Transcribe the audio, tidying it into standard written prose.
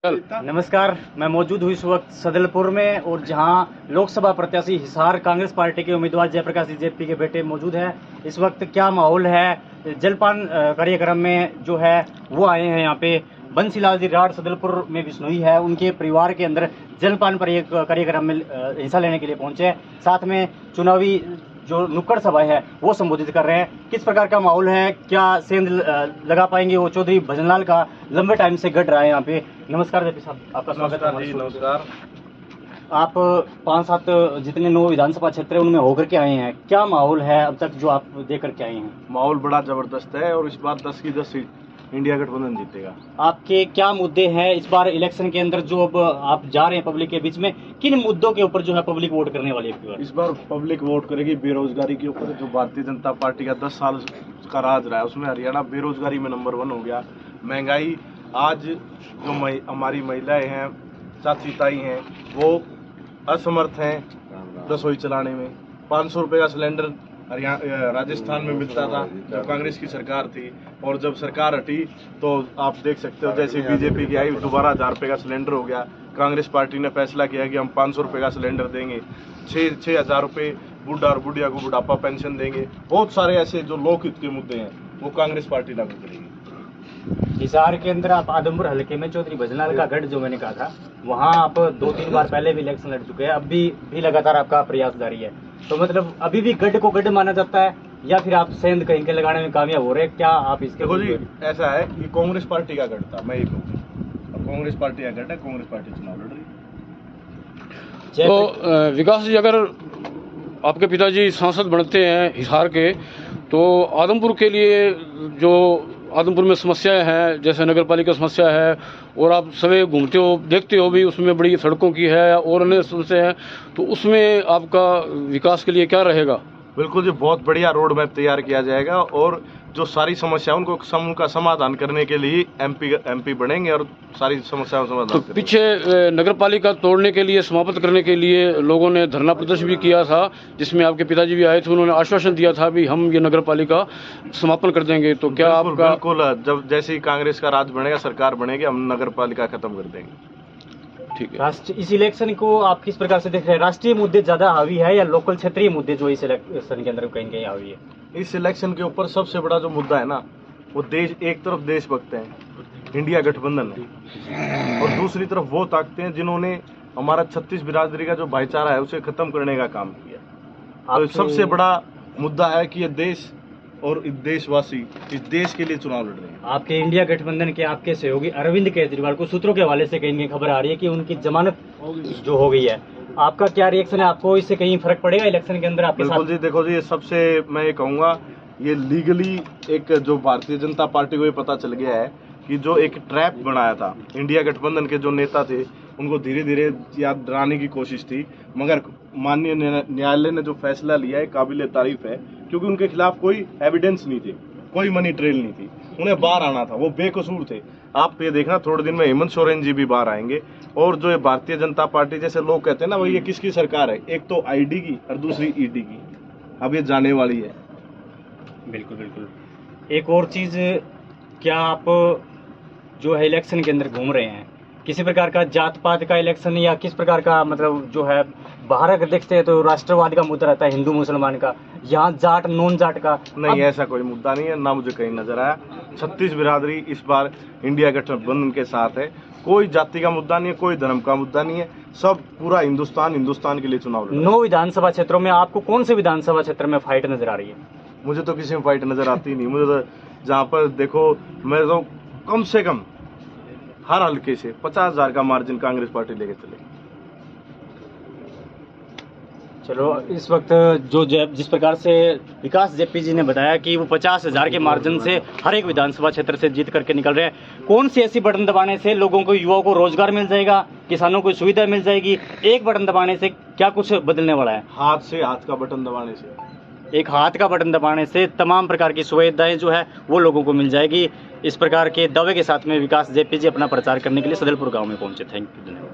नमस्कार, मैं मौजूद हूँ इस वक्त सदलपुर में और जहाँ लोकसभा प्रत्याशी हिसार कांग्रेस पार्टी के उम्मीदवार जयप्रकाश जेपी के बेटे मौजूद हैं। इस वक्त क्या माहौल है? जलपान कार्यक्रम में जो है वो आए हैं यहाँ पे। बंसीलाल जी राठ सदलपुर में बिश्नोई है, उनके परिवार के अंदर जलपान पर एक कार्यक्रम में हिस्सा लेने के लिए पहुंचे हैं। साथ में चुनावी जो नुक्कड़ सभा है वो संबोधित कर रहे हैं। किस प्रकार का माहौल है, क्या सेंध लगा पाएंगे वो चौधरी भजनलाल का लंबे टाइम से गढ़ रहा है यहाँ पे। नमस्कार जेपी साहब, आपका स्वागत है। नमस्कार। आप 5-7 जितने 9 विधानसभा क्षेत्र है उनमें होकर के आए हैं, क्या माहौल है अब तक जो आप देख करके आए हैं? माहौल बड़ा जबरदस्त है और इस बार 10 की 10 सीट इंडिया गठबंधन जीतेगा। आपके क्या मुद्दे हैं इस बार इलेक्शन के अंदर जो अब आप जा रहे हैं पब्लिक के बीच में, किन मुद्दों के ऊपर जो है पब्लिक वोट करने वाली है? इस बार पब्लिक वोट करेगी बेरोजगारी के ऊपर। जो भारतीय जनता पार्टी का 10 साल का राज रहा है उसमें हरियाणा बेरोजगारी में नंबर 1 हो गया। महंगाई, आज जो हमारी महिलाएं हैं, चाची ताई हैं, वो असमर्थ हैं रसोई चलाने में। 500 रुपये का सिलेंडर राजस्थान में मिलता था जब कांग्रेस की सरकार थी, और जब सरकार हटी तो आप देख सकते हो जैसे बीजेपी की आई दोबारा 1000 रुपये का सिलेंडर हो गया। कांग्रेस पार्टी ने फैसला किया कि हम 500 रुपये का सिलेंडर देंगे, 6,000 रुपये बुढ़ा और बुढ़िया को बुढ़ापा पेंशन देंगे। बहुत सारे ऐसे जो लोकहित के मुद्दे हैं वो कांग्रेस पार्टी लागू करेगी। हिसार के अंदर आप आदमपुर हल्के में चौधरी भजनलाल का गढ़ जो मैंने कहा था, वहाँ आप 2-3 बार पहले भी इलेक्शन लड़ चुके हैं, अब भी लगातार आपका प्रयास जारी है। तो मतलब अभी भी गढ़ को गढ़ माना जाता है या फिर आप सेंध कहीं के लगाने में कामयाब हो रहे हैं? क्या आप इसके? देखो जी, ऐसा है कि कांग्रेस पार्टी का गढ़ था, मैं ये कहूँगा, अब कांग्रेस पार्टी का गढ़ है, कांग्रेस पार्टी चुनाव लड़ रही है। तो विकास जी, अगर आपके पिताजी सांसद बनते हैं हिसार के, तो आदमपुर के लिए जो आदमपुर में समस्याएं हैं, जैसे नगर पालिका समस्या है, और आप सभी घूमते हो देखते हो भी उसमें बड़ी सड़कों की है और अन्य समस्या है, तो उसमें आपका विकास के लिए क्या रहेगा? बिल्कुल जी, बहुत बढ़िया रोड मैप तैयार किया जाएगा और जो सारी समस्या उनको समूह का समाधान करने के लिए एमपी बनेंगे और सारी समस्याओं का समाधान तो पीछे नगर पालिका तोड़ने के लिए, समाप्त करने के लिए लोगों ने धरना प्रदर्शन भी किया था, जिसमें आपके पिताजी भी आए थे। उन्होंने आश्वासन दिया था भी हम ये नगर पालिका समापन कर देंगे। तो क्या आपका? बिल्कुल, जब जैसे ही कांग्रेस का राज बनेगा, सरकार बनेगी, हम नगर पालिका खत्म कर देंगे। ठीक है। इस इलेक्शन को आप किस प्रकार से देख रहे हैं? राष्ट्रीय मुद्दे ज्यादा हावी है या लोकल क्षेत्रीय मुद्दे जो इस इलेक्शन के अंदर कहीं कहीं हावी है? इस इलेक्शन के ऊपर सबसे बड़ा जो मुद्दा है ना, वो देश, एक तरफ देशभक्त हैं, इंडिया गठबंधन है, और दूसरी तरफ वो ताकतें हैं जिन्होंने हमारा 36 बिरादरी का जो भाईचारा है उसे खत्म करने का काम किया। तो सबसे बड़ा मुद्दा है कि ये देश और देशवासी इस देश के लिए चुनाव लड़ रहे हैं। आपके इंडिया गठबंधन के आपके सहयोगी अरविंद केजरीवाल को सूत्रों के हवाले से कहीं खबर आ रही है कि उनकी जमानत जो हो गई है, आपका क्या रिएक्शन है? आपको इससे कहीं फर्क पड़ेगा इलेक्शन के अंदर आपके साथ? बिल्कुल जी, देखो जी, सबसे मैं ये कहूँगा, ये लीगली एक जो भारतीय जनता पार्टी को ये पता चल गया है कि जो एक ट्रैप बनाया था इंडिया गठबंधन के जो नेता थे, उनको धीरे धीरे याद डराने की कोशिश थी, मगर माननीय न्यायालय ने जो फैसला लिया है काबिल तारीफ है, क्योंकि उनके खिलाफ कोई एविडेंस नहीं थे, कोई मनी ट्रेल नहीं थी, उन्हें बाहर आना था, वो बेकसूर थे। आप ये देखना, थोड़े दिन में हेमंत सोरेन जी भी बाहर आएंगे। और जो ये भारतीय जनता पार्टी, जैसे लोग कहते हैं ना, भाई ये किसकी सरकार है, एक तो आईडी की और दूसरी ईडी की, अब ये जाने वाली है। बिल्कुल बिल्कुल। एक और चीज़, क्या आप जो है इलेक्शन के अंदर घूम रहे हैं, किसी प्रकार का जात पात का इलेक्शन या किस प्रकार का, मतलब जो है बाहर अगर देखते हैं तो राष्ट्रवाद का मुद्दा रहता है हिंदू मुसलमान का, यहाँ जाट नॉन जाट का नहीं, ऐसा कोई मुद्दा नहीं है, ना मुझे कहीं नजर आया। 36 बिरादरी इस बार इंडिया गठबंधन के साथ है, कोई जाति का मुद्दा नहीं है, कोई धर्म का मुद्दा नहीं है, सब पूरा हिंदुस्तान के लिए चुनाव लड़ रहा है। 9 विधानसभा क्षेत्रों में आपको कौन से विधानसभा क्षेत्र में फाइट नजर आ रही है? मुझे तो किसी में फाइट नजर आती नहीं। मुझे तो जहाँ पर देखो, मैं तो कम से कम हर हल्के से 50,000 का मार्जिन कांग्रेस पार्टी लेके चलेगी। चलो, इस वक्त जो जिस प्रकार से विकास जेपी जी ने बताया कि वो 50,000 के मार्जिन से हर एक विधानसभा क्षेत्र से जीत करके निकल रहे हैं, कौन सी ऐसी बटन दबाने से लोगों को, युवाओं को रोजगार मिल जाएगा, किसानों को सुविधा मिल जाएगी? एक बटन दबाने से क्या कुछ बदलने वाला है? हाथ का बटन दबाने से, एक हाथ का बटन दबाने से तमाम प्रकार की सुविधाएं जो है वो लोगों को मिल जाएगी। इस प्रकार के दावे के साथ में विकास जेपी जी अपना प्रचार करने के लिए सदलपुर गाँव में पहुंचे। थैंक यू, धन्यवाद।